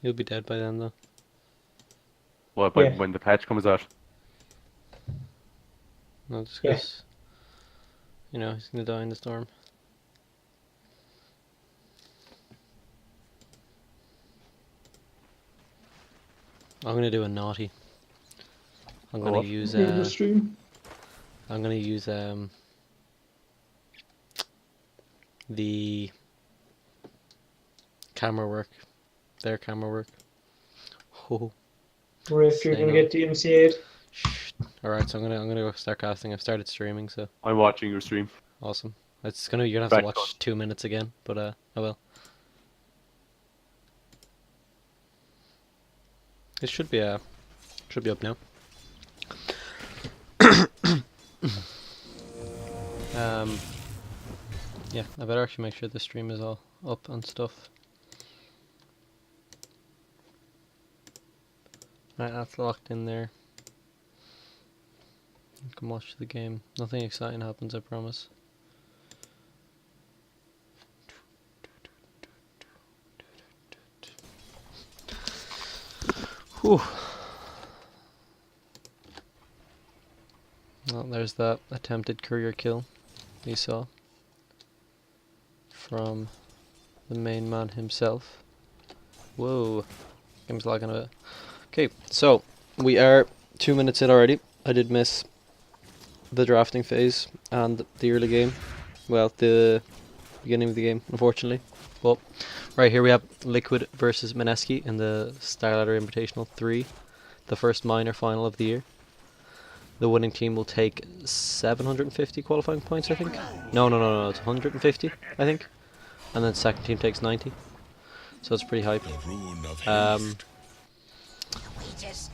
He'll be dead by then though. Well, Yeah, when the patch comes out. No, just yeah. because, you know, he's gonna die in the storm. I'm gonna do a naughty. I'm Oh, gonna what? use In the stream. I'm gonna use the camera work. Their camera work. Oh, Rip, you're say gonna no. get DMCA'd. Shh. Alright, so I'm gonna go start casting. I've started streaming, so I'm watching your stream. awesome. You're gonna have to Back on. watch 2 minutes again, but I will. It should be up now. Um, yeah, I better actually make sure the stream is all up and stuff. Right, that's locked in there. You can watch the game. Nothing exciting happens, I promise. Whew. Well, there's that attempted courier kill you saw from the main man himself. Whoa, game's lagging a bit. Okay, so we are 2 minutes in already. I did miss the drafting phase and the early game. Well, the beginning of the game, unfortunately. But right here we have Liquid versus Mineski in the Starladder Invitational 3, the first minor final of the year. The winning team will take 750 qualifying points, I think. No, it's 150, I think. And then second team takes 90. So it's pretty hype.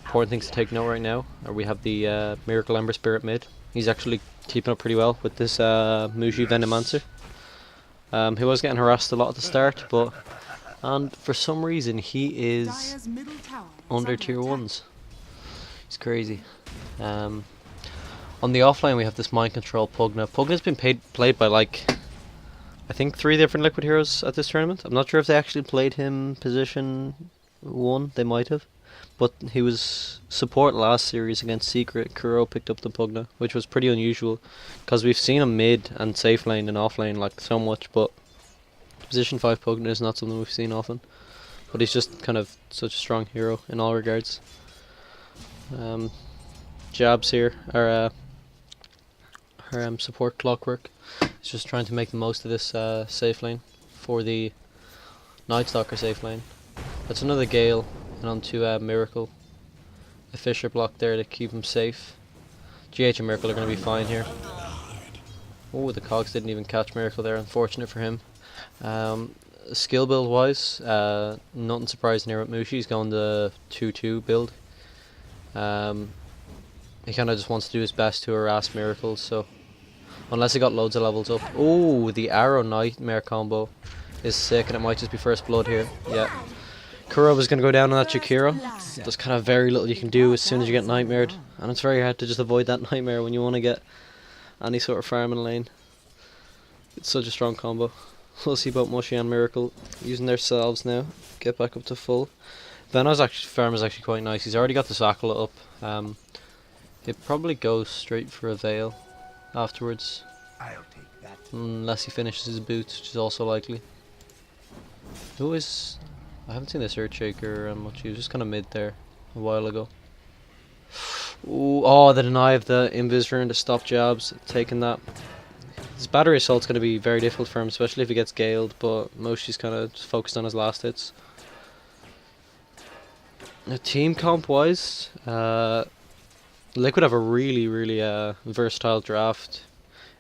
Important things to take note right now are we have the Miracle Ember Spirit mid. He's actually keeping up pretty well with this Mushi Venomancer. He was getting harassed a lot at the start, and for some reason he is under tier 1s. He's crazy. On the offline we have this Mind Control Pugna. Pugna's been played by like, I think 3 different Liquid heroes at this tournament. I'm not sure if they actually played him position 1, they might have. But he was support last series against Secret. Kuro picked up the Pugna, which was pretty unusual, because we've seen him mid and safe lane and off lane like so much, but position 5 Pugna is not something we've seen often. But he's just kind of such a strong hero in all regards. Jabs here are her support Clockwork. He's just trying to make the most of this safe lane for the Night Stalker safe lane. That's another Gale and onto Miracle. A Fisher block there to keep him safe. GH and Miracle are going to be fine here. Oh, the cogs didn't even catch Miracle there, unfortunate for him. Skill build wise, nothing surprising here with Mushi. He's going the 2-2 build. He kind of just wants to do his best to harass Miracles, so unless he got loads of levels up. Oh, the Arrow Nightmare combo is sick, and it might just be first blood here. Yeah. Kuro was going to go down on that Jakiro. There's kind of very little you can do as soon as you get nightmared, and it's very hard to just avoid that nightmare when you want to get any sort of farm in lane. It's such a strong combo. We'll see about Mushy and Miracle using their salves now. Get back up to full. Venom's farm is actually quite nice. He's already got the Sakala up. He'd probably go straight for a Veil afterwards. I'll take that. Unless he finishes his boots, which is also likely. Who is... I haven't seen this Earthshaker much. He was just kind of mid there a while ago. Ooh, oh, the deny of the Invis rune to stop jabs. Taking that. His battery assault's going to be very difficult for him, especially if he gets galed, but Moshi's kind of focused on his last hits. Team comp wise, Liquid have a really versatile draft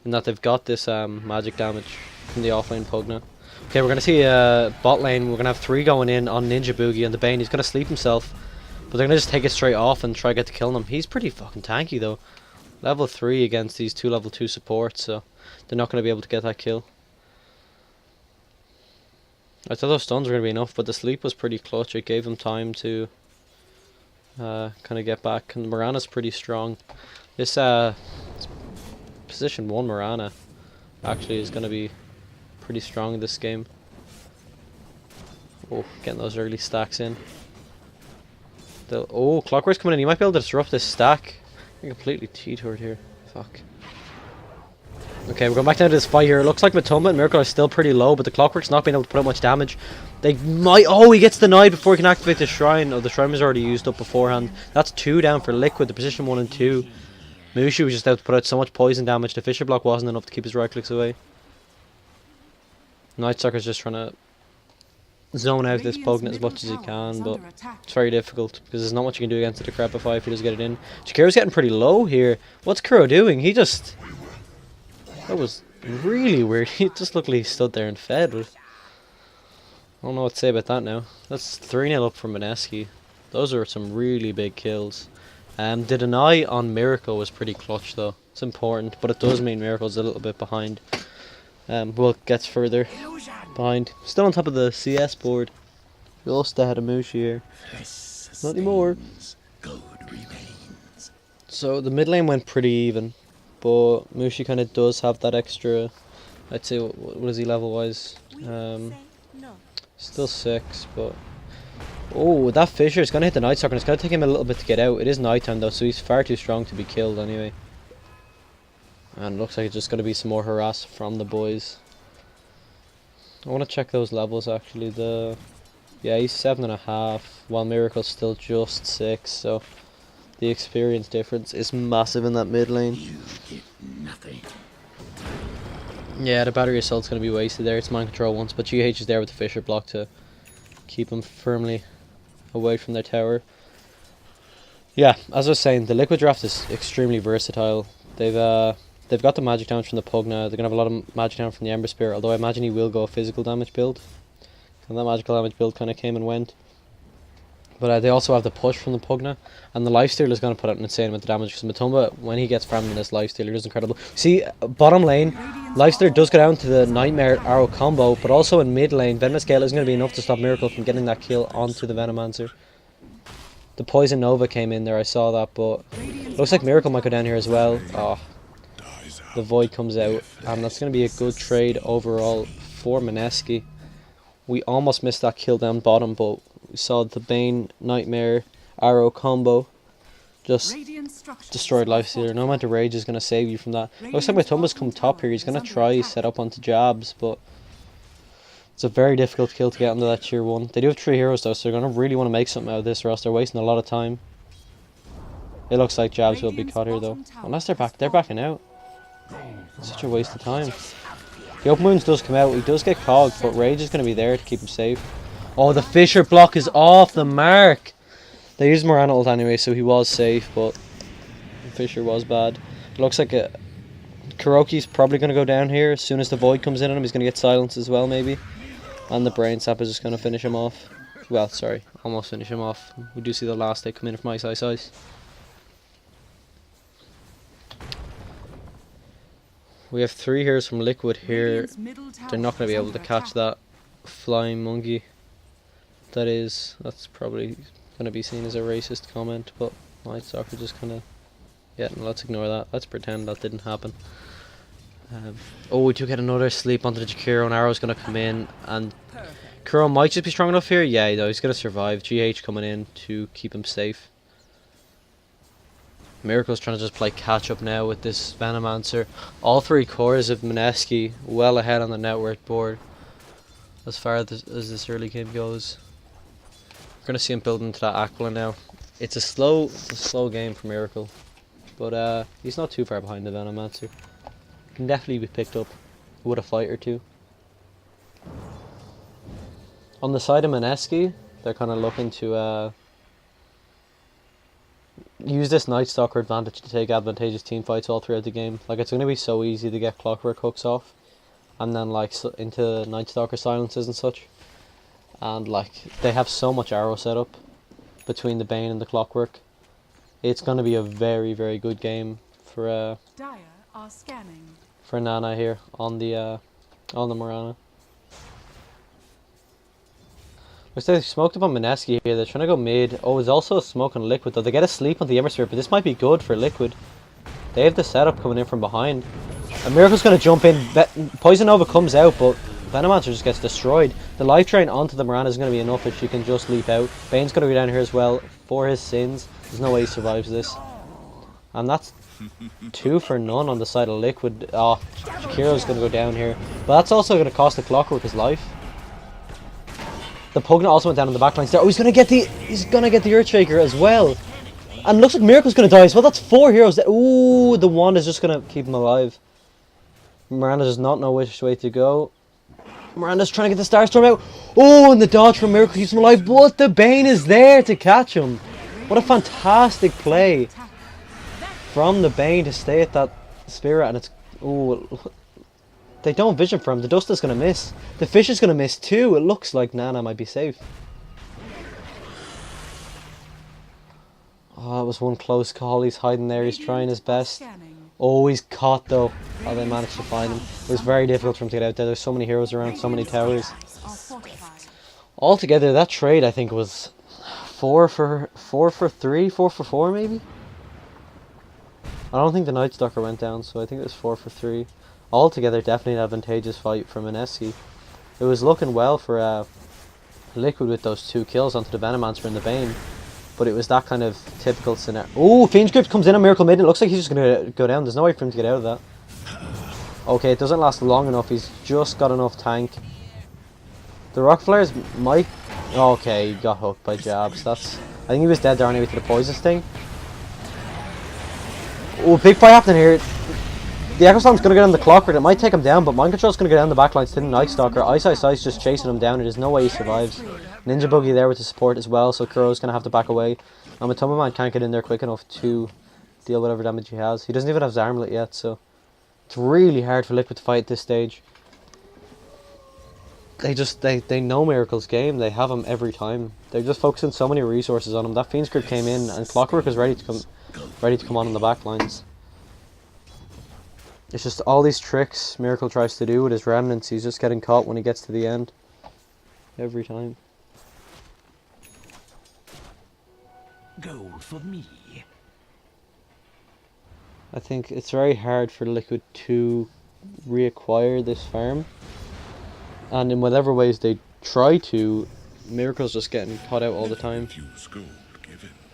in that they've got this magic damage from the offlane Pugna. Okay, we're going to see bot lane. We're going to have 3 going in on Ninja Boogie and the Bane. He's going to sleep himself, but they're going to just take it straight off and try to get to killing him. He's pretty fucking tanky though. Level 3 against these 2 level 2 supports, so they're not going to be able to get that kill. I thought those stuns were going to be enough, but the sleep was pretty clutch. It gave him time to kind of get back, and Morana's pretty strong. This position 1 Morana actually is going to be pretty strong in this game. Oh, getting those early stacks in. Oh, Clockwork's coming in. He might be able to disrupt this stack. I'm completely T-toured here. Fuck. Okay, we're going back down to this fight here. It looks like Matumba and Miracle are still pretty low, but the Clockwork's not being able to put out much damage. They might... Oh, he gets denied before he can activate the Shrine. Oh, the Shrine was already used up beforehand. That's 2 down for Liquid, the position 1 and 2. Mushu was just able to put out so much poison damage. The Fisher Block wasn't enough to keep his right clicks away. Night Stalker's just trying to zone out this Pugnet as much as he can, but it's very difficult because there's not much you can do against the Decrepify if he does get it in. Jakiro's getting pretty low here. What's Kuro doing? He just... That was really weird. He just looked like he stood there and fed. I don't know what to say about that now. That's 3-0 up for Mineski. Those are some really big kills. The deny on Miracle was pretty clutch though. It's important, but it does mean Miracle's a little bit behind. Will gets further behind. Still on top of the CS board. Just ahead of Mushi here. Not anymore. So the mid lane went pretty even, but Mushi kind of does have that extra. I'd say what is he level wise? Still 6, but oh, that Fisher is gonna hit the Night Stalker. And it's gonna take him a little bit to get out. It is nighttime though, so he's far too strong to be killed anyway. And it looks like it's just going to be some more harass from the boys. I want to check those levels actually. Yeah, he's 7.5, while Miracle's still just 6. So the experience difference is massive in that mid lane. Yeah, the battery assault's going to be wasted there. It's mind control once, but GH is there with the Fisher block to keep him firmly away from their tower. Yeah, as I was saying, the Liquid draft is extremely versatile. They've got the magic damage from the Pug now. They're going to have a lot of magic damage from the Ember Spear, although I imagine he will go a physical damage build. And that magical damage build kind of came and went. But they also have the push from the Pugna, and the Lifestealer is going to put out an insane amount of damage because Matumba, when he gets farmed in this Lifestealer, is incredible. See, bottom lane, Lifestealer does go down to the Nightmare Arrow combo, but also in mid lane, Venomous Gale isn't going to be enough to stop Miracle from getting that kill onto the Venomancer. The Poison Nova came in there, I saw that, but looks like Miracle might go down here as well. Oh. The Void comes out, and that's going to be a good trade overall for Mineski. We almost missed that kill down bottom, but we saw the Bane Nightmare Arrow combo just destroyed Lifestealer. No amount of rage is going to save you from that. Looks like Matumba's come top here. He's going to try set up onto jabs, but it's a very difficult kill to get into that tier 1. They do have 3 heroes though, so they're going to really want to make something out of this, or else they're wasting a lot of time. It looks like jabs will be caught here though, unless they're backing out. Such a waste of time. The open wounds does come out. He does get cogged, but rage is going to be there to keep him safe. Oh, the Fisher block is off the mark. They used Morana ult anyway, so he was safe, but Fisher was bad. It looks like Kuroki's probably going to go down here as soon as the Void comes in on him. He's going to get silenced as well, maybe. And the Brain Sap is just going to finish him off. Well, sorry, almost finish him off. We do see the last hit come in from Ice. We have 3 heroes from Liquid here. They're not going to be able to catch that flying monkey. That's probably going to be seen as a racist comment, but Night Stalker just kind of... Yeah, no, let's ignore that. Let's pretend that didn't happen. Oh, we do get another sleep onto the Jakiro, and Arrow's going to come in, and Kuro might just be strong enough here. Yeah, no, he's going to survive. GH coming in to keep him safe. Miracle's trying to just play catch up now with this Venomancer. All 3 cores of Mineski well ahead on the network board as far as this early game goes. We're going to see him build into that Aquila now. It's a slow game for Miracle, but he's not too far behind the Venomancer. Can definitely be picked up with a fight or 2. On the side of Mineski, they're kind of looking to use this Night Stalker advantage to take advantageous team fights all throughout the game. Like, it's going to be so easy to get Clockwork hooks off, and then like into Night Stalker silences and such. And like, they have so much arrow set up between the Bane and the Clockwork. It's going to be a very, very good game for Nana here on the Morana. Looks like they smoked up on Mineski here. They're trying to go mid. Oh, there's also a smoke on Liquid though. They get a sleep on the Ember Spirit, but this might be good for Liquid. They have the setup coming in from behind. And Miracle's going to jump in. Poison Nova comes out, but Venomancer just gets destroyed. The life drain onto the Miranda is going to be enough if she can just leap out. Bane's going to go down here as well for his sins. There's no way he survives this. And that's 2 for none on the side of Liquid. Oh, Shakiro's going to go down here. But that's also going to cost the Clockwork his life. The Pugna also went down on the backlines there. Oh, he's going to get the Earthshaker as well. And looks like Miracle's going to die as well. That's 4 heroes. Ooh, the wand is just going to keep him alive. Miranda does not know which way to go. Miranda's trying to get the Starstorm out. Oh, and the dodge from Miracle keeps him alive. But the Bane is there to catch him. What a fantastic play from the Bane to stay at that Spirit. And it's... Oh, they don't vision for him. The Dust is going to miss. The Fish is going to miss too. It looks like Nana might be safe. Oh, that was one close call. He's hiding there. He's trying his best. Oh, he's caught though. Oh, they managed to find him. It was very difficult for him to get out there. There's so many heroes around, so many towers. Altogether, that trade I think was 4 for 3, 4 for 4 maybe? I don't think the Night Stalker went down, so I think it was 4 for 3. Altogether, definitely an advantageous fight for Mineski. It was looking well for Liquid with those 2 kills onto the Venomancer and the Bane. But it was that kind of typical scenario. Oh, Fiend's Grip comes in on Miracle Maiden. It looks like he's just going to go down. There's no way for him to get out of that. Okay, it doesn't last long enough. He's just got enough tank. The Rock Flares might... Okay, he got hooked by jabs. That's... I think he was dead there anyway to the Poisons thing. Oh, big fight happening here. The Echo Slam's going to get on the Clockwork. It might take him down, but Mind Control's going to go down the backlines to the Night Stalker. Ice Ice just chasing him down. There's no way he survives. Ninja Boogie there with the support as well, so Kuro's going to have to back away. And Matoma Man can't get in there quick enough to deal whatever damage he has. He doesn't even have his armlet yet, so it's really hard for Liquid to fight at this stage. They know Miracle's game. They have him every time. They're just focusing so many resources on him. That Fiend's Grip came in, and Clockwork was ready to come on the back lines. It's just all these tricks Miracle tries to do with his remnants. He's just getting caught when he gets to the end. Every time. Gold for me. I think it's very hard for Liquid to reacquire this farm. And in whatever ways they try to, Miracle's just getting caught out all the time.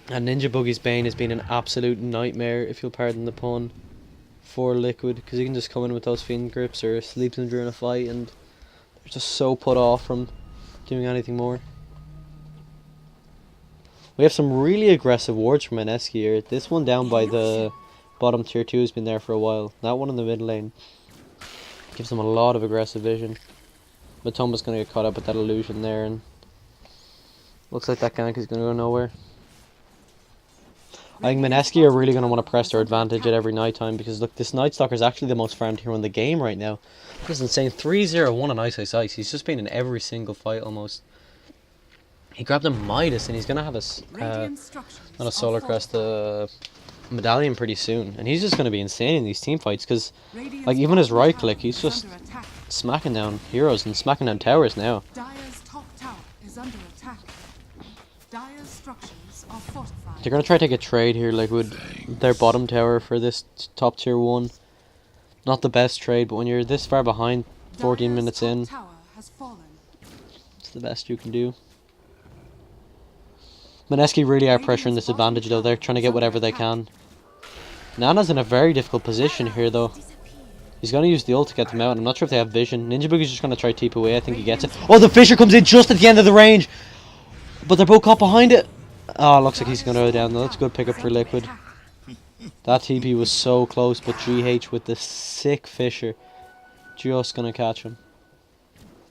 And Ninja Boogie's Bane has been an absolute nightmare, if you'll pardon the pun, for Liquid. Because he can just come in with those Fiend Grips or sleep them during a fight and they're just so put off from doing anything more. We have some really aggressive wards from Mineski here. This one down by the bottom tier 2 has been there for a while. That one in the mid lane gives them a lot of aggressive vision. Matoma's going to get caught up with that illusion there, and looks like that gank is going to go nowhere. I think Mineski are really going to want to press their advantage at every night time, because look, this Night Stalker is actually the most farmed hero in the game right now. This is insane. 3-0-1 on Ice Ice Ice. He's just been in every single fight almost. He grabbed a Midas and he's going to have on a Solar Crest medallion pretty soon. And he's just going to be insane in these team fights because, like, even his right click, he's just smacking down heroes and smacking down towers now. Dire's top tower is under attack. Dire's structures are fortified. They're going to try to take a trade here, like with their bottom tower for this top tier 1. Not the best trade, but when you're this far behind, 14 minutes in, it's the best you can do. Mineski really are pressuring this advantage though. They're trying to get whatever they can. Nana's in a very difficult position here though. He's going to use the ult to get them out. I'm not sure if they have vision. Ninja Boogie's just going to try to TP away. I think he gets it. Oh, the Fisher comes in just at the end of the range. But they're both caught behind it. Oh, looks like he's going to go down though. That's a good pickup for Liquid. That TP was so close, but GH with the sick Fisher just going to catch him.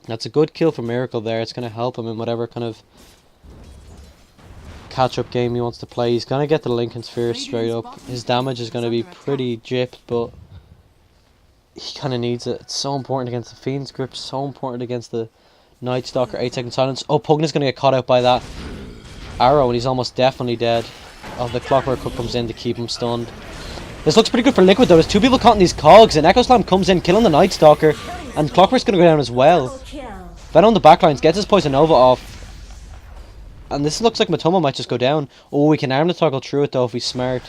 That's a good kill for Miracle there. It's going to help him in whatever kind of catch-up game he wants to play. He's going to get the Lincoln Sphere straight up. His damage is going to be pretty gypped, but he kind of needs it. It's so important against the Fiend's Grip, so important against the Night Stalker. 8-second silence. Oh, Pugna's going to get caught out by that arrow, and he's almost definitely dead. Oh, the Clockwork Hook comes in to keep him stunned. This looks pretty good for Liquid though. There's 2 people caught in these cogs, and Echo Slam comes in, killing the Night Stalker, and Clockwork's going to go down as well. Venom on the backlines gets his Poison Nova off. And this looks like Matoma might just go down. Oh, we can arm the toggle through it though if he's smart.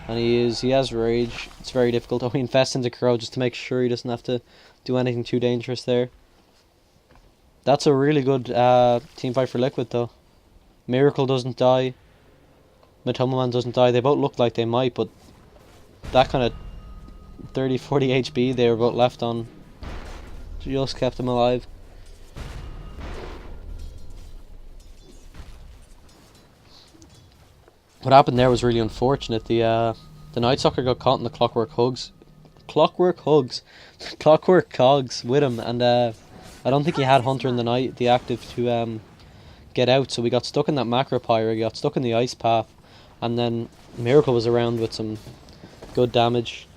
And he is. He has rage. It's very difficult. Oh, he infests into Crow just to make sure he doesn't have to do anything too dangerous there. That's a really good team fight for Liquid though. Miracle doesn't die. Matomaman doesn't die. They both look like they might, but that kind of 30-40 HP they were both left on just kept them alive. What happened there was really unfortunate. The Night Stalker got caught in the clockwork cogs with him, and I don't think he had Hunter in the night, the active, to get out, so we got stuck in that macro pyre, got stuck in the ice path, and then Miracle was around with some good damage.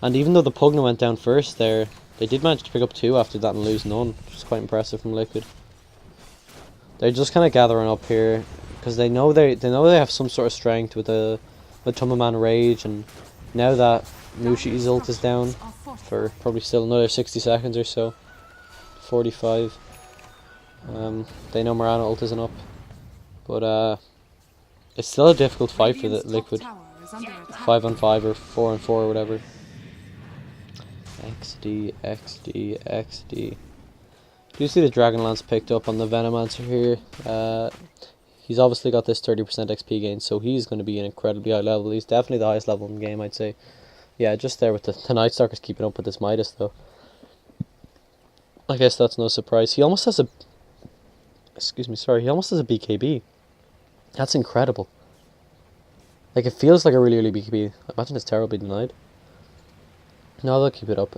And even though the Pugna went down first there, they did manage to pick up 2 after that and lose none, which is quite impressive from Liquid. They're just kind of gathering up here, because they know they have some sort of strength with the Tumberman Rage, and now that Mushi's ult is down for probably still another 60 seconds or so, 45. They know Morana ult isn't up, but it's still a difficult fight for the Liquid. 5 on 5 or 4 on 4 or whatever. XD, XD, XD. Do you see the Dragonlance picked up on the Venomancer here? He's obviously got this 30% XP gain, so he's going to be an incredibly high level. He's definitely the highest level in the game, I'd say. Yeah, just there with the Night Stalker's keeping up with this Midas, though. I guess that's no surprise. He almost has a... Excuse me, sorry. He almost has a BKB. That's incredible. Like, it feels like a really early BKB. Imagine it's terribly denied. No, they'll keep it up.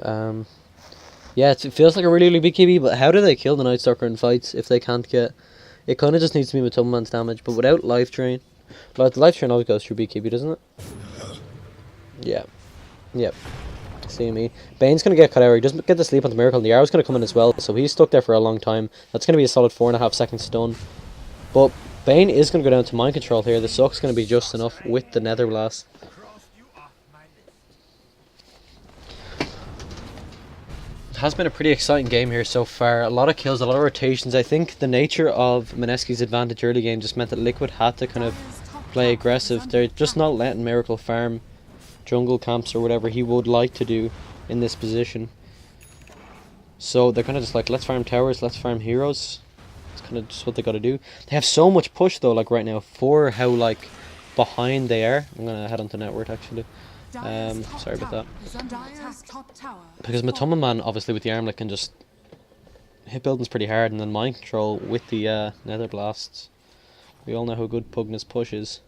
Yeah, it feels like a really early BKB, but how do they kill the Night Stalker in fights if they can't get... It kind of just needs to be with Tumman's damage, but without Life Drain... But the Life Drain always goes through BKB, doesn't it? Yeah. Yep. See me. Bane's going to get cut out. He doesn't get the sleep on the Miracle, and the arrow's going to come in as well, so he's stuck there for a long time. That's going to be a solid 4.5 second stun. But Bane is going to go down to Mind Control here. The suck's going to be just enough with the Nether Blast. Has been a pretty exciting game here so far. A lot of kills, a lot of rotations. I think the nature of Mineski's advantage early game just meant that Liquid had to kind of play aggressive. They're just not letting Miracle farm jungle camps or whatever he would like to do in this position. So they're kind of just like, let's farm towers, let's farm heroes. It's kind of just what they got to do. They have so much push though, like right now, for how like behind they are. I'm gonna head onto network actually. Sorry about that. Because Matomaman, obviously with the armlet, can just hit buildings pretty hard, and then Mind Control with the Nether Blasts. We all know how good Pugna's push is.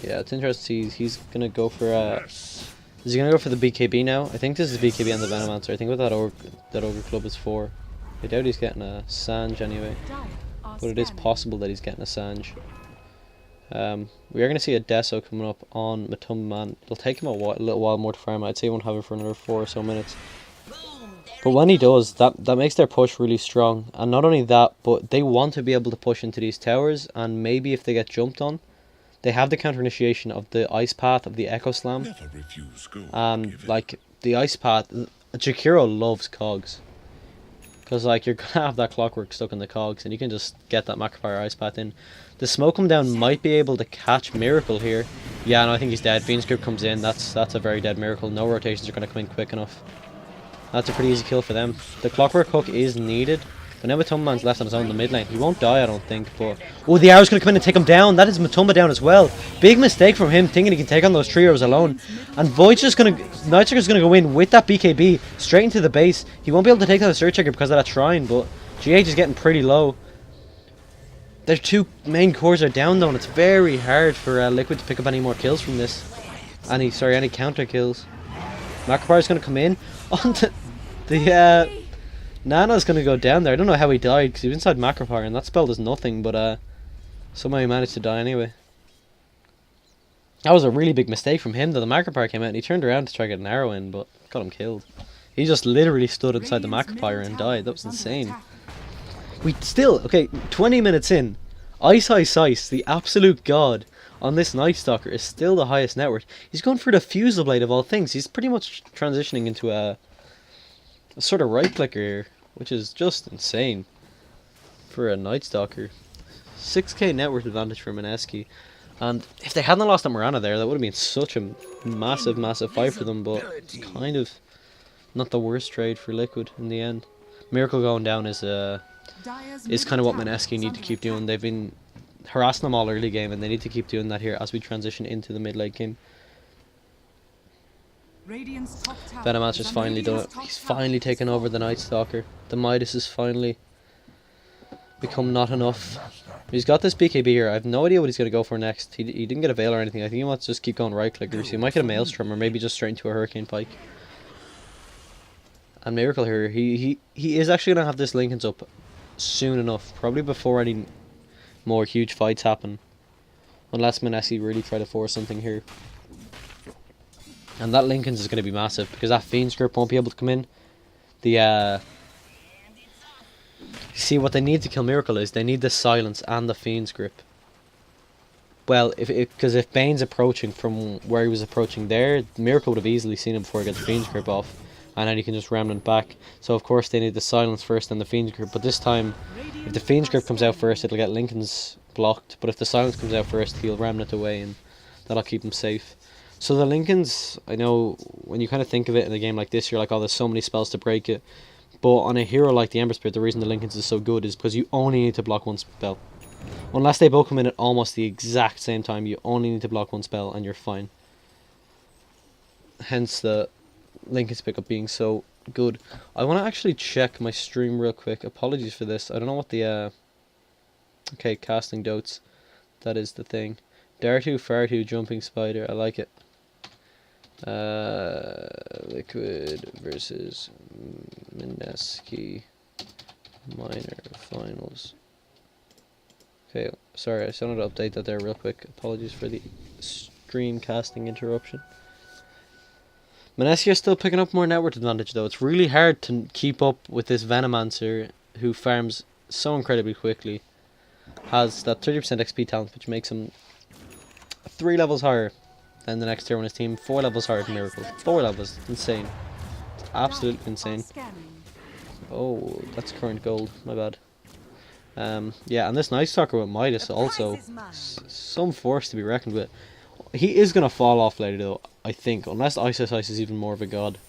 Yeah, it's interesting. He's gonna go for is he gonna go for the BKB now? I think this is BKB on the Venomancer. I think what that Ogre Club is for. I doubt he's getting a Sange anyway, but it is possible that he's getting a Sange. We are going to see a Deso coming up on Matumbaman. It'll take him a little while more to farm. I'd say he won't have it for another 4 or so minutes. But when he does, that makes their push really strong. And not only that, but they want to be able to push into these towers. And maybe if they get jumped on, they have the counter initiation of the Ice Path, of the Echo Slam. And like the Ice Path, Jakiro loves cogs. Because like you're going to have that clockwork stuck in the cogs, and you can just get that Macrofire Ice Path in. The Smoke Come Down might be able to catch Miracle here. Yeah, no, I think he's dead. Phoenix Group comes in. That's a very dead Miracle. No rotations are going to come in quick enough. That's a pretty easy kill for them. The Clockwork Hook is needed. But now Matumbaman's left on his own in the mid lane. He won't die, I don't think. But oh, the arrow's going to come in and take him down. That is Matumba down as well. Big mistake from him, thinking he can take on those trios alone. And Void's just going to... Nightstrike's going to go in with that BKB straight into the base. He won't be able to take out the Search Checker because of that Shrine, but GH is getting pretty low. Their 2 main cores are down though, and it's very hard for Liquid to pick up any more kills from this. Any counter kills. Macrofire's going to come in. Onto the Nano's going to go down there. I don't know how he died because he was inside Macrofire, and that spell does nothing, but somehow he managed to die anyway. That was a really big mistake from him though. The Macrofire came out and he turned around to try to get an arrow in, but got him killed. He just literally stood inside the Macrofire and died. That was insane. We still, okay, 20 minutes in, Ice, the absolute god on this Night Stalker is still the highest net worth. He's going for the Fusel Blade of all things. He's pretty much transitioning into a sort of right clicker here, which is just insane for a Night Stalker. 6k net worth advantage for Mineski. And if they hadn't lost that Morana there, that would have been such a massive fight for them, but it's kind of not the worst trade for Liquid in the end. Miracle going down is kind of what Mineski need to keep doing. They've been harassing them all early game, and they need to keep doing that here as we transition into the mid late game. Venoman's just finally done it. He's finally taken over the Night Stalker. The Midas has finally become not enough. He's got this BKB here. I have no idea what he's going to go for next. He didn't get a Veil or anything. I think he wants to just keep going right clickers. He might get a Maelstrom or maybe just straight into a Hurricane Pike. And Miracle here, he is actually going to have this Linken's up soon enough. Probably before any more huge fights happen. Unless Mineski really try to force something here. And that Linken's is going to be massive because that Fiend's Grip won't be able to come in. See, what they need to kill Miracle is they need the Silence and the Fiend's Grip. Well, because if Bane's approaching from where he was approaching there, Miracle would have easily seen him before he got the Fiend's Grip off. And then he can just Remnant back. So of course they need the Silence first and the Fiend's Grip. But this time, if the Fiend's Grip comes out first, it'll get Linken's blocked. But if the Silence comes out first, he'll Remnant away and that'll keep him safe. So the Linken's, I know, when you kind of think of it in a game like this, you're like, oh, there's so many spells to break it. But on a hero like the Ember Spirit, the reason the Linken's is so good is because you only need to block one spell. Unless they both come in at almost the exact same time, you only need to block one spell and you're fine. Hence the Linken's pickup being so good. I want to actually check my stream real quick. Apologies for this. I don't know what the... Okay, casting dotes. That is the thing. Dare to, far to, jumping spider. I like it. Liquid versus Mineski minor finals. Okay, sorry, I still need to update that there real quick. Apologies for the stream casting interruption. Mineski is still picking up more network advantage though. It's really hard to keep up with this Venomancer who farms so incredibly quickly. Has that 30% XP talent which makes him 3 levels higher than the next tier on his team, 4 levels higher than Miracle. 4 levels, insane. It's absolutely insane. Oh, that's current gold, my bad. Yeah, and this Night Stalker with Midas also, some force to be reckoned with. He is going to fall off later though, I think, unless Ice is even more of a god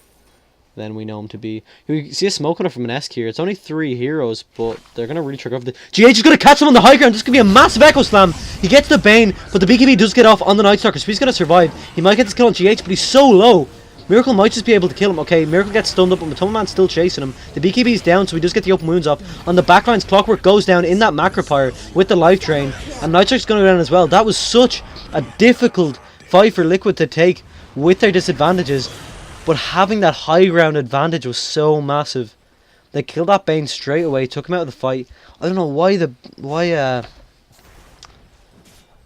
than we know him to be. You see a smoke on it from an S here. It's only 3 heroes, but they're going to really trick over the... GH is going to catch him on the high ground. This could be a massive Echo Slam. He gets the Bane, but the BKB does get off on the Night Stalker, so he's going to survive. He might get this kill on GH, but he's so low. Miracle might just be able to kill him. Okay, Miracle gets stunned up, and the Tunnelman's still chasing him. The BKB is down, so we just get the open wounds off. On the backlines, Clockwork goes down in that Macropyre with the Life Drain, and Night Stalker's going to go down as well. That was such a difficult fight for Liquid to take with their disadvantages. But having that high ground advantage was so massive. They killed that Bane straight away, took him out of the fight. I don't know why Ninja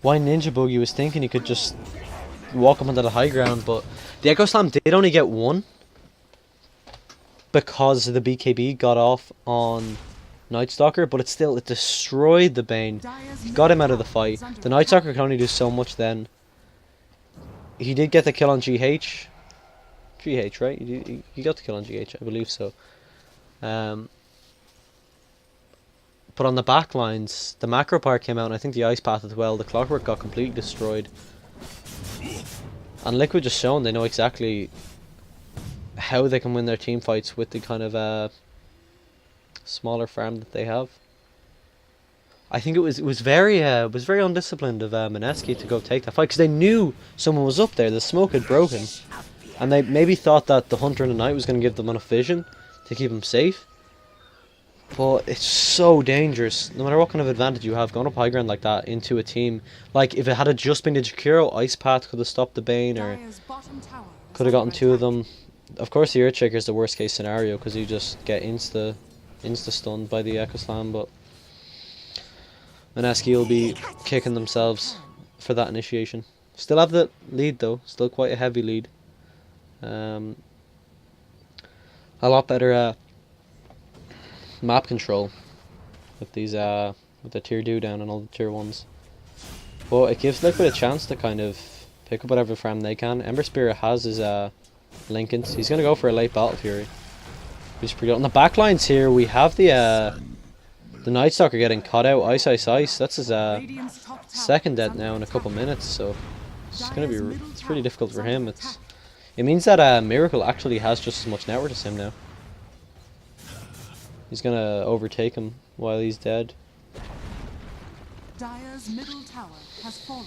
Boogie was thinking he could just walk up onto the high ground, but the Echo Slam did only get 1 because the BKB got off on Night Stalker, but it destroyed the Bane. Got him out of the fight. The Night Stalker can only do so much then. He did get the kill on GH. GH, right? You got the kill on GH, I believe so. But on the back lines, the Macropyre came out, and I think the Ice Path as well. The Clockwork got completely destroyed. And Liquid just shown they know exactly how they can win their team fights with the kind of smaller farm that they have. I think it was very undisciplined of Mineski to go take that fight because they knew someone was up there. The smoke had broken. And they maybe thought that the Hunter in the Night was going to give them enough vision to keep them safe. But it's so dangerous. No matter what kind of advantage you have, going up high ground like that into a team. Like, if it had just been the Jakiro, Ice Path could have stopped the Bane or could have gotten 2 of them. Of course, the Earthshaker is the worst case scenario because you just get insta-stunned by the Echo Slam. But Mineski will be kicking themselves for that initiation. Still have the lead though. Still quite a heavy lead. A lot better map control with these with the tier 2 down and all the tier 1s. But it gives Liquid a chance to kind of pick up whatever farm they can. Ember Spirit has his Linken's. He's gonna go for a late Battle Fury. He's pretty good. On the backlines here we have the Night Stalker getting caught out. Ice. That's his second death now in a couple minutes, so it's gonna be pretty difficult for him. It's It means that Miracle actually has just as much network as him now. He's gonna overtake him while he's dead. Dire's middle tower has fallen.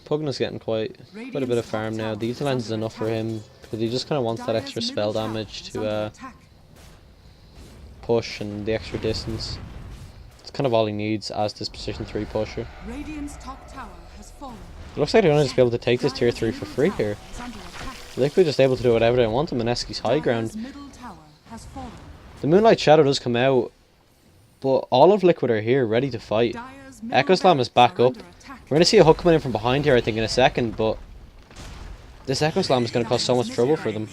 Pugna's getting quite a bit of farm now. The Ether Lens is enough for him because he just kind of wants that extra spell damage to push and the extra distance. It's kind of all he needs as this position 3 pusher. Radiant's top tower has fallen. It looks like they're going to just be able to take this tier 3 for free here. Liquid just able to do whatever they want on Mineski's high ground. The Moonlight Shadow does come out, but all of Liquid are here ready to fight. Echo Slam is back up. We're going to see a hook coming in from behind here I think in a second, but this Echo Slam is going to cause so much trouble for them.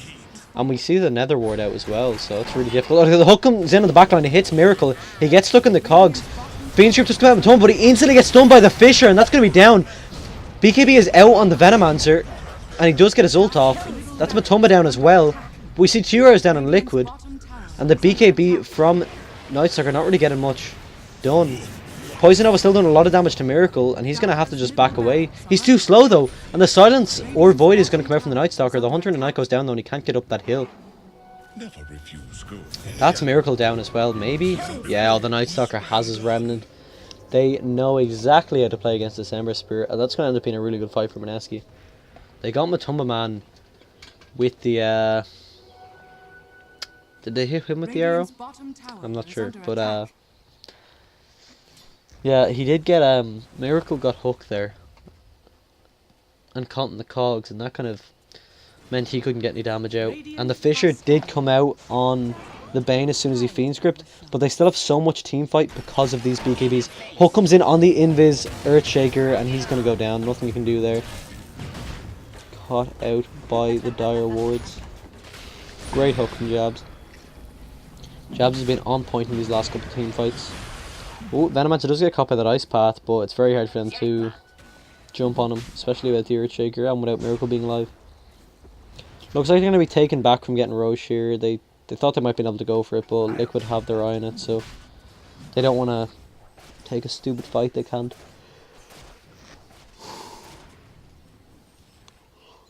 And we see the Nether Ward out as well, so it's really difficult. The hook comes in on the backline, it hits Miracle, he gets stuck in the cogs. Fiend's Grip just comes out with Tomb, but he instantly gets stunned by the Fisher, and that's going to be down. BKB is out on the Venomancer, and he does get his ult off. That's Matumba down as well. But we see 2 hours down on Liquid, and the BKB from Nightstalker not really getting much done. Poison Nova still doing a lot of damage to Miracle, and he's going to have to just back away. He's too slow though, and the Silence or Void is going to come out from the Nightstalker. The Hunter and the Knight goes down though, and he can't get up that hill. That's Miracle down as well, maybe? Yeah, the Nightstalker has his Remnant. They know exactly how to play against this Ember Spirit, and that's going to end up being a really good fight for Mineski. They got Matumba Man with the, did they hit him with the arrow? I'm not sure, but yeah, he did get, Miracle got hooked there. And caught in the cogs, and that kind of meant he couldn't get any damage out. And the Fisher did come out on the Bane as soon as he Fiend Script, but they still have so much team fight because of these BKBs. Hook comes in on the Invis Earthshaker, and he's going to go down. Nothing you can do there. Caught out by the Dire Wards. Great hook from Jabs. Jabs has been on point in these last couple of team fights. Oh, Venomancer does get caught by that Ice Path, but it's very hard for them to jump on him, especially with the Earthshaker and without Miracle being live. Looks like they're going to be taken back from getting Roche here. They thought they might be able to go for it, but Liquid have their eye on it, so they don't want to take a stupid fight they can't.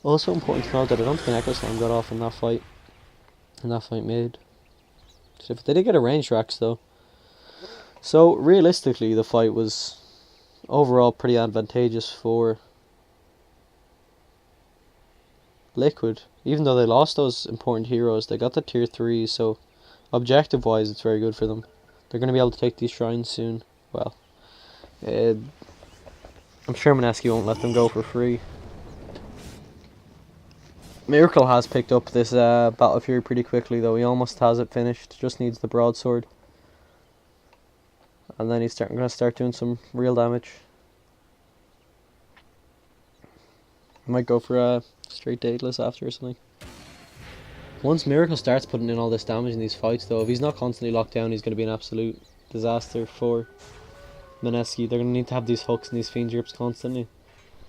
Also important to note that I don't think an Echo Slam got off in that fight made. So they did get a range racks though. So realistically the fight was overall pretty advantageous for Liquid. Even though they lost those important heroes, they got the tier 3, so objective wise it's very good for them. They're going to be able to take these shrines soon. Well, I'm sure Mineski won't let them go for free. Miracle has picked up this Battle Fury pretty quickly though. He almost has it finished, just needs the broadsword. And then he's going to start doing some real damage. He might go for a straight dateless after or something. Once Miracle starts putting in all this damage in these fights though, if he's not constantly locked down, he's going to be an absolute disaster for Mineski. They're going to need to have these hooks and these Fiend Grips constantly.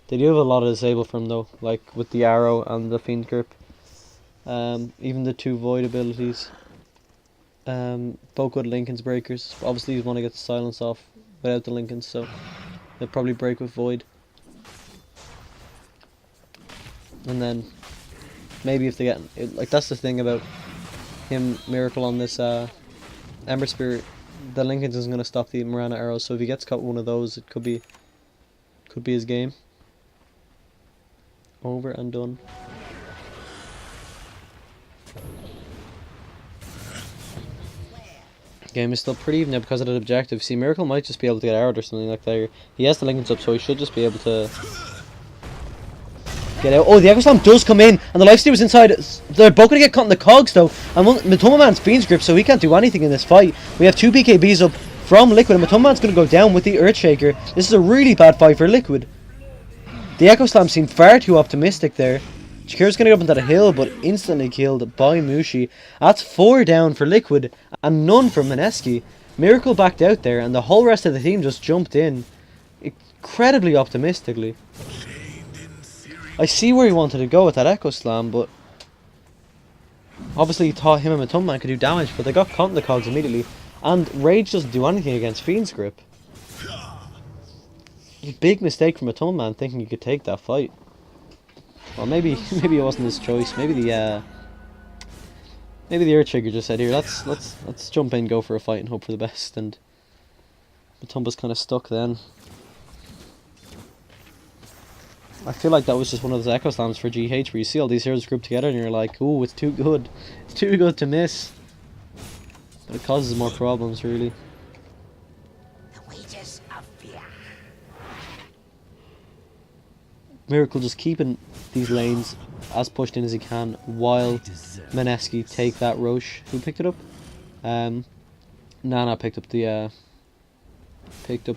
They do have a lot of disable for him though, like with the arrow and the Fiend Grip. Even the 2 Void abilities. Both good Linken's breakers. Obviously you want to get the silence off without the Linken's, so they'll probably break with Void. And then maybe if they get like, that's the thing about him, Miracle, on this Ember Spirit, the Linken's isn't going to stop the Mirana arrows, so if he gets caught with one of those, it could be his game. Over and done. Game is still pretty even now because of that objective. See, Miracle might just be able to get arrowed or something like that. He has the Linken's up, so he should just be able to get out. Oh, the Echo Slam does come in, and the Lifesteal was inside. They're both going to get caught in the cogs though, and Matumba Man's Fiend's Grip, so he can't do anything in this fight. We have 2 BKBs up from Liquid, and Matumba Man's going to go down with the Earthshaker. This is a really bad fight for Liquid. The Echo Slam seemed far too optimistic there. Chikura's going to go up into the hill, but instantly killed by Mushi. That's 4 down for Liquid, and none for Mineski. Miracle backed out there, and the whole rest of the team just jumped in incredibly optimistically. I see where he wanted to go with that Echo Slam, but obviously he thought him and Matumba Man could do damage, but they got caught in the cogs immediately, and Rage doesn't do anything against Fiend's Grip. Big mistake from Matumba Man thinking he could take that fight. Well, maybe it wasn't his choice. Maybe the Earth Shaker just said, "Here, let's jump in, go for a fight, and hope for the best." And Matumba's kind of stuck then. I feel like that was just one of those echo slams for GH, where you see all these heroes grouped together, and you're like, "Ooh, it's too good, it's too good to miss." But it causes more problems, really. Miracle just keeping these lanes as pushed in as he can while Mineski take that Roche. Who picked it up? Nana picked up the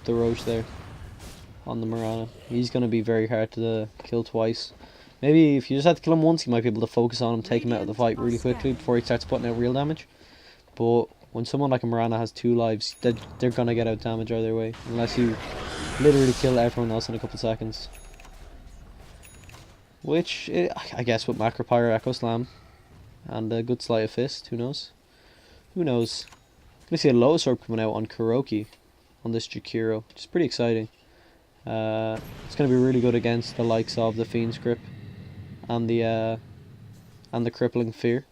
Roche there on the Mirana. He's gonna be very hard to kill twice. Maybe if you just had to kill him once, you might be able to focus on him, take him out of the fight really quickly before he starts putting out real damage. But when someone like a Mirana has 2 lives, they're gonna get out damage either way, unless you literally kill everyone else in a couple seconds. Which, I guess, with Macro Pyro, Echo Slam, and a good Sleight of Fist, who knows? Who knows? I'm gonna see a Lotus Orb coming out on Kuroki, on this Jakiro, which is pretty exciting. It's gonna be really good against the likes of the Fiend's Grip, and the Crippling Fear,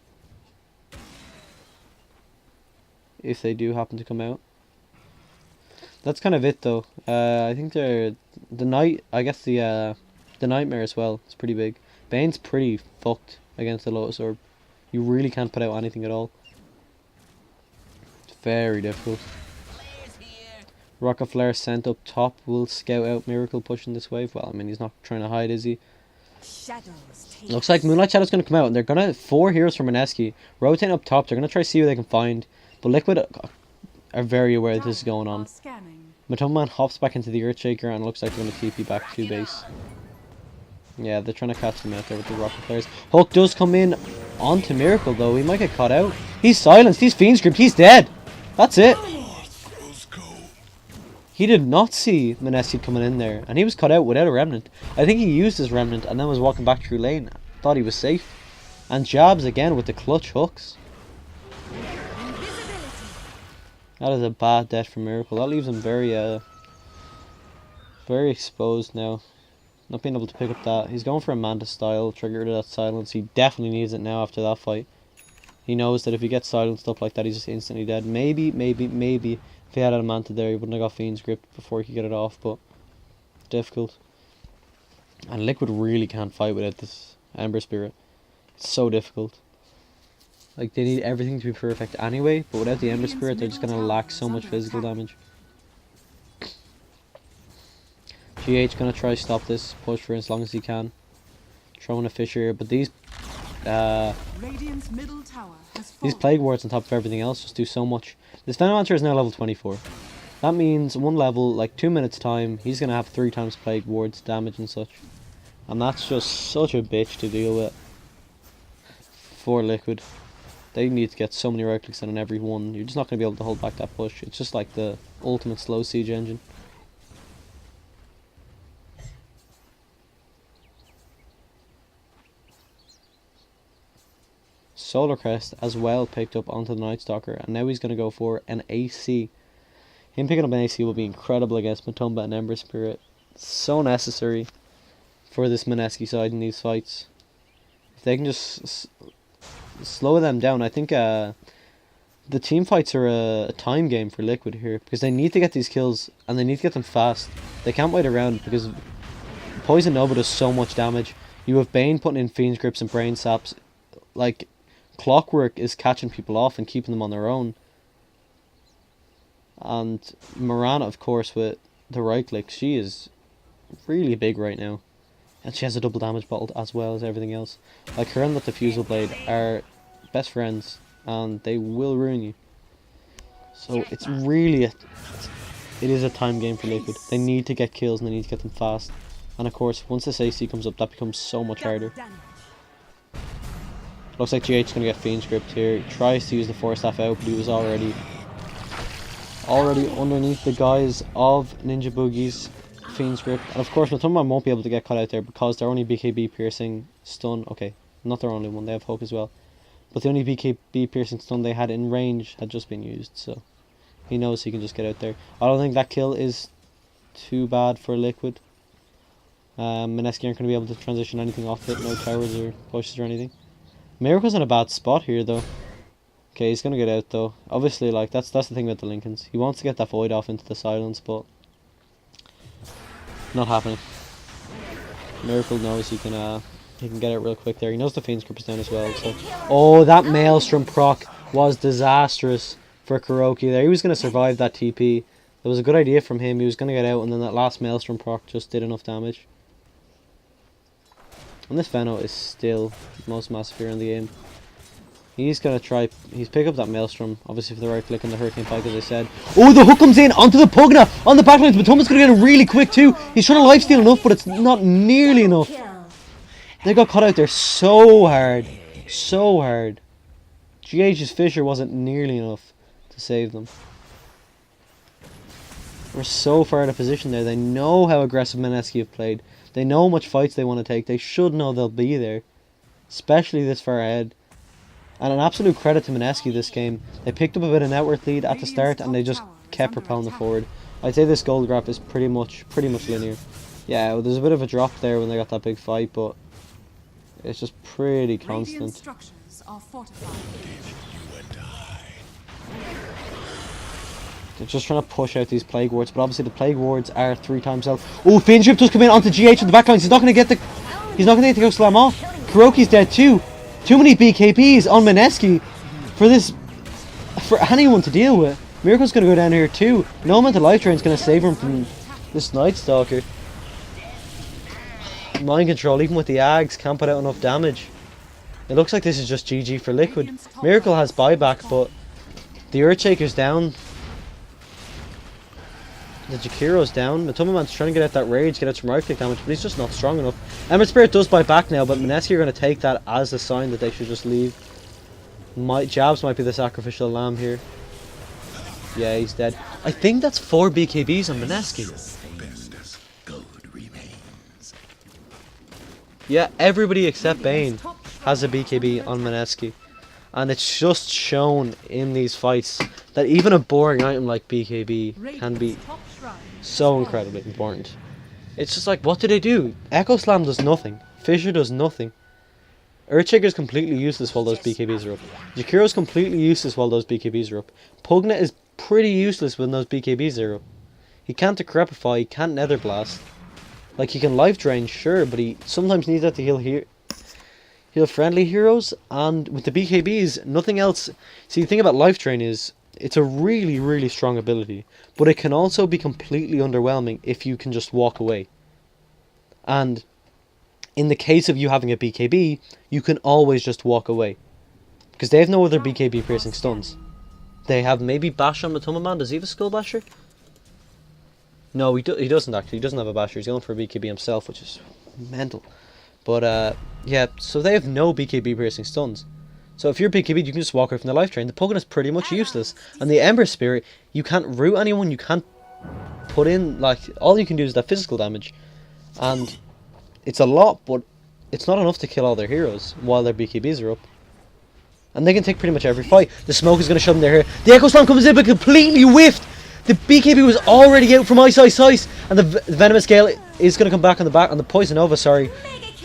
if they do happen to come out. That's kind of it, though. I think the Nightmare as well, it's pretty big. Bane's pretty fucked against the Lotus Orb. You really can't put out anything at all. It's very difficult. Rocket Flare sent up top will scout out Miracle pushing this wave. Well, I mean, he's not trying to hide, is he? Looks like Moonlight Shadow's going to come out, and they're going to 4 heroes from Mineski. Rotating up top, they're going to try to see what they can find. But Liquid are very aware that this is going on. Matumba hops back into the Earthshaker, and it looks like they're going to TP back to base. Yeah, they're trying to catch them out there with the Rocket Flares. Hulk does come in onto Miracle, though. He might get caught out. He's silenced. He's Fiend's Gripped. He's dead. That's it. He did not see Mineski coming in there, and he was caught out without a Remnant. I think he used his Remnant and then was walking back through lane. Thought he was safe. And jabs again with the clutch hooks. That is a bad death for Miracle. That leaves him very exposed now. Not being able to pick up that. He's going for a Manta style, trigger rid of that silence. He definitely needs it now after that fight. He knows that if he gets silenced up like that, he's just instantly dead. Maybe, if he had a Manta there, he wouldn't have got Fiend's Grip before he could get it off, but difficult. And Liquid really can't fight without this Ember Spirit. It's so difficult. Like, they need everything to be perfect anyway, but without the Ember Spirit, they're just going to lack so much physical damage. GH going to try to stop this push for as long as he can. Throwing a Fisher here, but these Plague Wards on top of everything else just do so much. This Venomancer is now level 24. That means one level, like 2 minutes time, he's going to have 3 times Plague Wards damage and such. And that's just such a bitch to deal with for Liquid. They need to get so many right clicks in on every one. You're just not going to be able to hold back that push. It's just like the ultimate slow siege engine. Solar Crest as well picked up onto the Night Stalker, and now he's going to go for an AC. Him picking up an AC will be incredible against Matumba and Ember Spirit. So necessary for this Mineski side in these fights. If they can just slow them down, I think the team fights are a time game for Liquid here, because they need to get these kills and they need to get them fast. They can't wait around because Poison Nova does so much damage. You have Bane putting in Fiend's Grips and Brain Saps. Like, Clockwork is catching people off and keeping them on their own. And Mirana, of course, with the right click, she is really big right now. And she has a double damage bottle as well as everything else. Like, her and the Diffusal Blade are best friends, and they will ruin you. So it's really it is a time game for Liquid. They need to get kills and they need to get them fast. And of course, once this AC comes up, that becomes so much harder. Looks like GH is going to get Fiend's Grip here. He tries to use the Force Staff out, but he was already underneath the guise of Ninja Boogie's Fiend's Grip. And of course, Matumba won't be able to get caught out there because their only BKB piercing stun, okay, not their only one, they have Hook as well. But the only BKB piercing stun they had in range had just been used, so he knows he can just get out there. I don't think that kill is too bad for Liquid. Mineski aren't going to be able to transition anything off it. No towers or pushes or anything. Miracle's in a bad spot here though. Okay, he's going to get out though. Obviously, like, that's the thing with the Lincolns. He wants to get that void off into the silence, but not happening. Miracle knows he can get it real quick there. He knows the Fiend's Grip is down as well. So, oh, that Maelstrom proc was disastrous for Kuroki there. He was going to survive that TP. It was a good idea from him. He was going to get out, and then that last Maelstrom proc just did enough damage. And this Veno is still the most massive hero in the game. He's going to try... He's pick up that Maelstrom, obviously for the right click on the Hurricane Pike, as I said. Oh, the hook comes in onto the Pugna on the backlines, but Thomas going to get it really quick too. He's trying to lifesteal enough, but it's not nearly enough. They got caught out there so hard. So hard. GH's Fissure wasn't nearly enough to save them. We're so far out of position there. They know how aggressive Mineski have played. They know how much fights they want to take. They should know they'll be there. Especially this far ahead. And an absolute credit to Mineski this game. They picked up a bit of net worth lead at the start and they just kept propelling it forward. I'd say this gold graph is pretty much linear. Yeah, well, there's a bit of a drop there when they got that big fight, but it's just pretty constant. Structures are fortified. They're just trying to push out these Plague Wards, but obviously the Plague Wards are 3 times health. Oh, Fiend's Grip does come in onto GH with the backlines. He's not going to get the... He's not going to get the Go Slam off. Kuroki's dead too. Too many BKBs on Mineski for anyone to deal with. Miracle's going to go down here too. No amount of Life Drain is going to save him from this Night Stalker. Mind Control, even with the Ags, can't put out enough damage. It looks like this is just GG for Liquid. Miracle has buyback, but the Earthshaker's down. The Jakiro's down. Matumaman's trying to get out that rage, get out some right click damage, but he's just not strong enough. Ember Spirit does buy back now, but Mineski are going to take that as a sign that they should just leave. Jabs might be the sacrificial lamb here. Yeah, he's dead. I think that's 4 BKBs on Mineski. Yeah, everybody except Bane has a BKB on Mineski. And it's just shown in these fights that even a boring item like BKB can be so incredibly important. It's just like, what do they do? Echo Slam does nothing. Fissure does nothing. Earthshaker's completely useless while those BKBs are up. Jakiro's completely useless while those BKBs are up. Pugna is pretty useless when those BKBs are up. He can't Decrepify, he can't Nether Blast. Like, he can Life Drain, sure, but he sometimes needs that to heal friendly heroes, and with the BKBs, nothing else. See, the thing about Life Drain is, it's a really, really strong ability, but it can also be completely underwhelming if you can just walk away. And in the case of you having a BKB, you can always just walk away. Because they have no other BKB piercing stuns. They have maybe Bash on Matumaman. Does he have a Skull Basher? No, he doesn't actually. He doesn't have a Basher. He's going for a BKB himself, which is mental. But, yeah, so they have no BKB piercing stuns. So if you're BKB, you can just walk away from the Life Drain. The Pugna is pretty much useless. And the Ember Spirit, you can't root anyone, you can't put in, like, all you can do is that physical damage. And it's a lot, but it's not enough to kill all their heroes while their BKBs are up. And they can take pretty much every fight. The smoke is going to shove them there. The Echo Slam comes in, but completely whiffed. The BKB was already out from Ice, and the Venomous Gale is going to come back on the Poison Nova, sorry.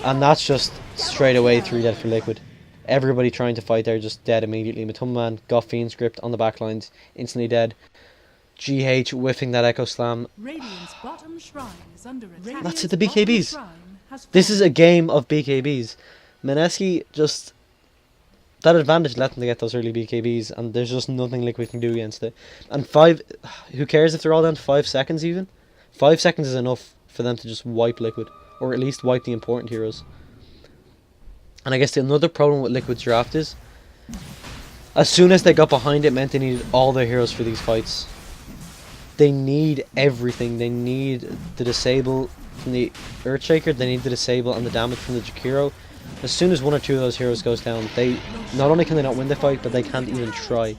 And that's just straight away 3 dead for Liquid. Everybody trying to fight there just dead immediately. Matumaman got Fiend's Grip on the backlines, instantly dead. GH whiffing that Echo Slam. Radiant's bottom shrine is under attack. That's it, the BKBs. This is a game of BKBs. Mineski just... That advantage let them to get those early BKBs, and there's just nothing Liquid can do against it. And who cares if they're all down to 5 seconds even? 5 seconds is enough for them to just wipe Liquid, or at least wipe the important heroes. And I guess another problem with Liquid's draft is, as soon as they got behind it, meant they needed all their heroes for these fights. They need everything. They need the disable from the Earthshaker, they need the disable and the damage from the Jakiro. As soon as 1 or 2 of those heroes goes down, they not only can they not win the fight, but they can't even try.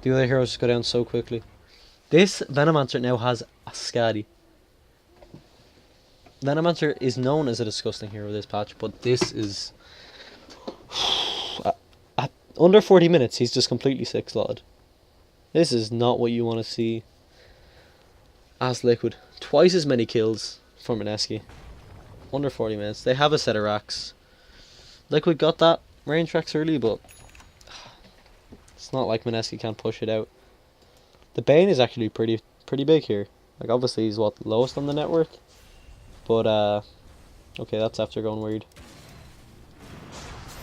The other heroes just go down so quickly. This Venomancer now has a Skadi. Venomancer is known as a disgusting hero this patch, but this is... at under 40 minutes, he's just completely 6-slotted. This is not what you want to see as Liquid. Twice as many kills for Mineski. Under 40 minutes. They have a set of racks. Liquid got that range racks early, but it's not like Mineski can't push it out. The Bane is actually pretty big here. Like, obviously he's what, lowest on the net worth? But okay, that's after going weird.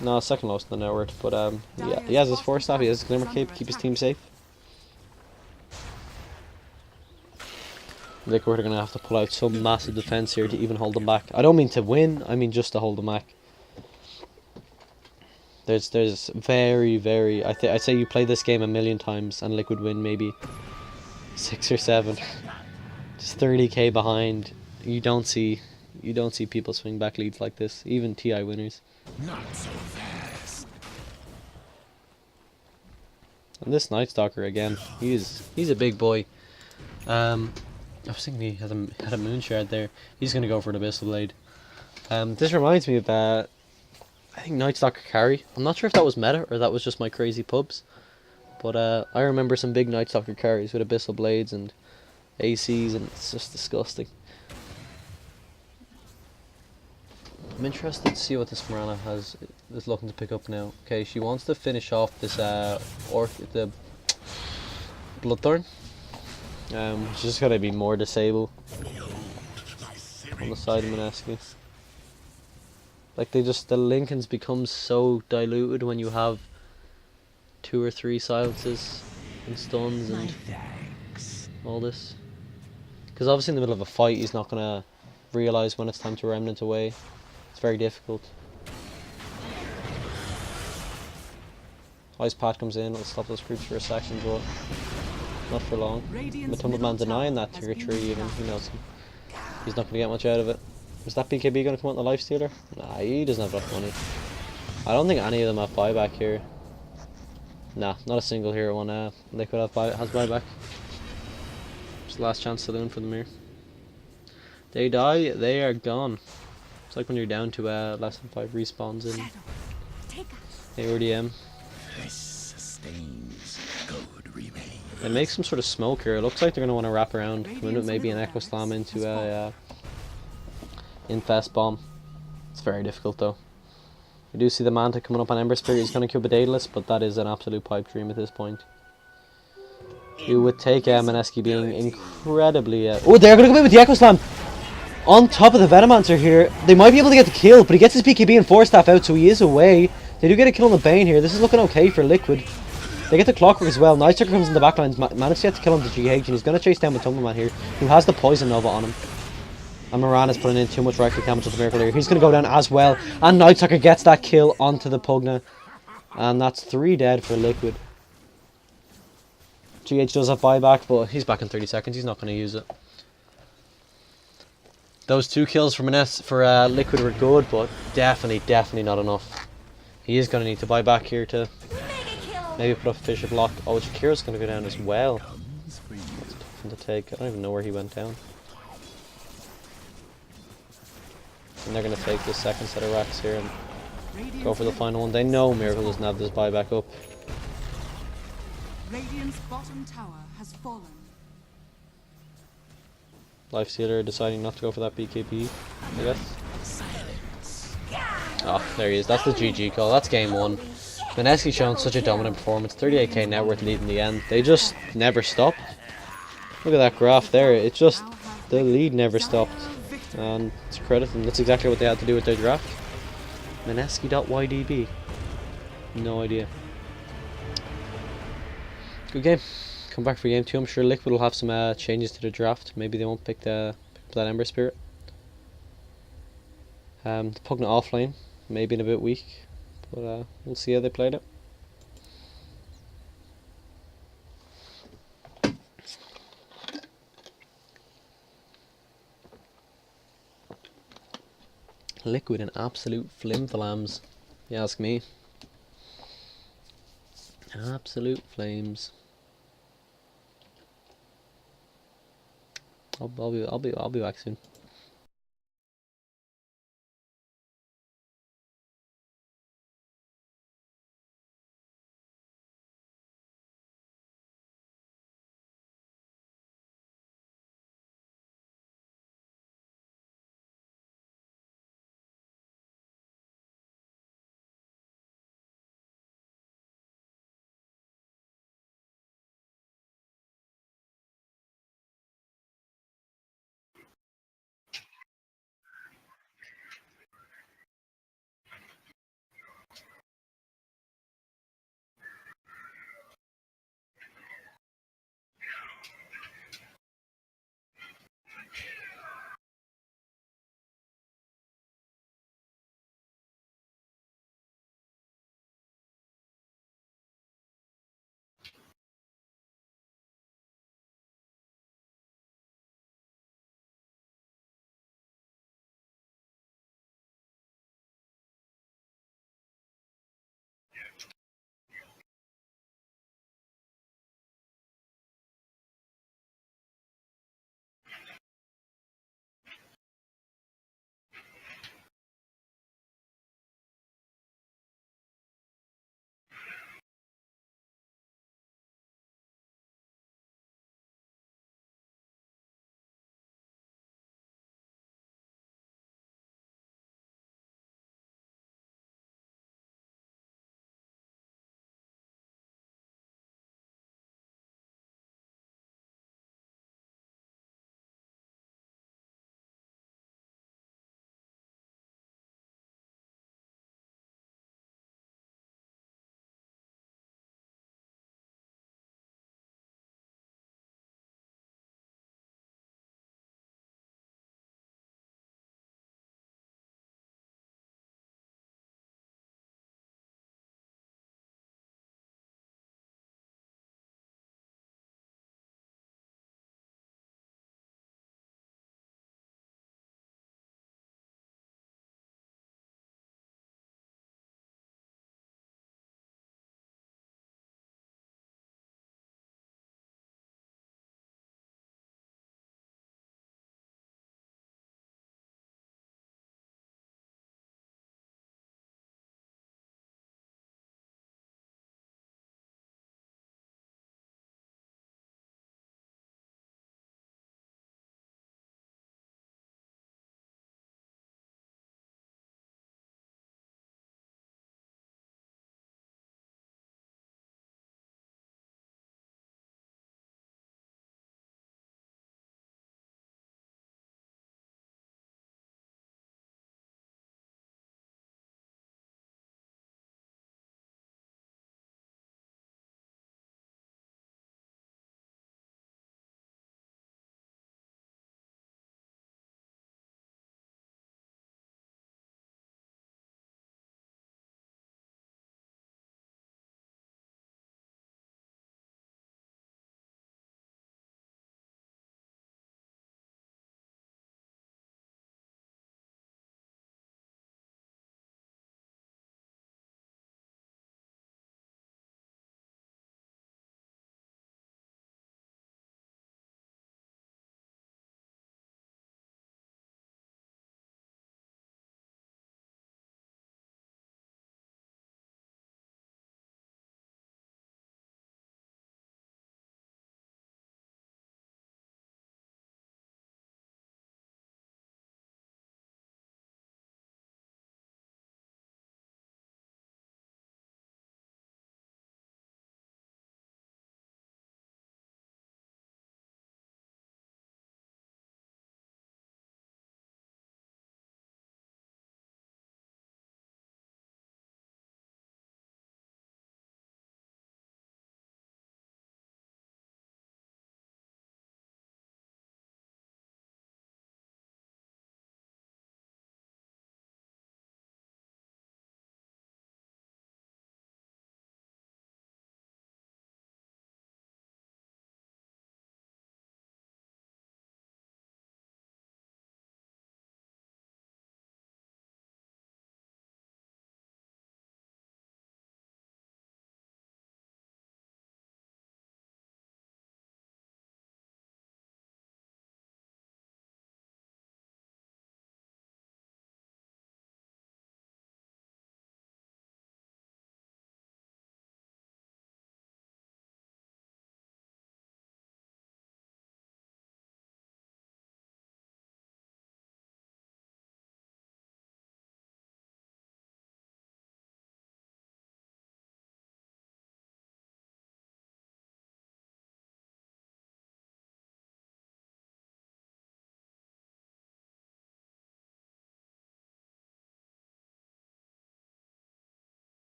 No, second lowest on the net worth, but yeah, he has his 4-staff, he has his Glimmer Cape, keep his team safe. Liquid are going to have to pull out some massive defense here to even hold them back. I don't mean to win, I mean just to hold them back. There's very I'd say you play this game a million times and Liquid win maybe 6 or 7. Just 30k behind. You don't see people swing back leads like this, even TI winners. Not so fast. And this Night Stalker again, he's a big boy. I was thinking he had a moon shard there. He's gonna go for an Abyssal Blade. This reminds me of I think Night Stalker carry. I'm not sure if that was meta or that was just my crazy pubs. But I remember some big Night Stalker carries with Abyssal Blades and ACs, and it's just disgusting. I'm interested to see what this Mirana is looking to pick up now. Okay, she wants to finish off this the Bloodthorn. She's just gotta be more disable on the side of Mineski. Like the Lincolns become so diluted when you have 2 or 3 silences and stuns and all this. Because obviously in the middle of a fight he's not gonna realise when it's time to remnant away. It's very difficult. Ice Pat comes in, it'll stop those creeps for a section, but not for long. Matumbaman denying that tier 3 even, he knows him. He's not going to get much out of it. Is that BKB going to come out in the lifestealer? Nah, he doesn't have enough money. I don't think any of them have buyback here. Nah, not a single hero one. Liquid has buyback. It's the last chance saloon for them here. They die, they are gone. It's like when you're down to less than 5 respawns in AODM. This sustains good remain. They make some sort of smoke here. It looks like they're going to want to wrap around. Come in with maybe an Echo Slam into a Infest Bomb. It's very difficult though. We do see the Manta coming up on Ember Spirit. He's going to kill the Daedalus, but that is an absolute pipe dream at this point. You would take Mineski being incredibly... Oh, they're going to come in with the Echo Slam! On top of the Venomancer here. They might be able to get the kill, but he gets his BKB and 4-staff out, so he is away. They do get a kill on the Bane here. This is looking okay for Liquid. They get the Clockwork as well. Night Stalker comes in the backlines. Managed to get to kill him to GH, and he's going to chase down Matumbaman here, who has the Poison Nova on him. And Moran is putting in too much right click damage with the Miracle here. He's going to go down as well. And Night Stalker gets that kill onto the Pugna. And that's 3 dead for Liquid. GH does have buyback, but he's back in 30 seconds. He's not going to use it. Those 2 kills for Liquid were good, but definitely not enough. He is going to need to buy back here to maybe put up a Fisher Block. Oh, Shakira's going to go down as well. That's a tough one to take. I don't even know where he went down. And they're going to take this second set of racks here and go for the final one. They know Miracle doesn't have this buyback up. Radiant's bottom tower has fallen. Lifestealer deciding not to go for that BKB, I guess. Oh, there he is. That's the GG call. That's game 1. Mineski showing such a dominant performance. 38k net worth lead in the end. They just never stopped. Look at that graph there. It's just the lead never stopped. And it's credit them. That's exactly what they had to do with their draft. Mineski.ydb. No idea. Good game. Come back for game 2. I'm sure Liquid will have some changes to the draft. Maybe they won't pick that Ember Spirit. The Pugna offlane, maybe in a bit weak, but we'll see how they played it. Liquid and absolute flim-flams, you ask me. Absolute flames. I'll be back soon.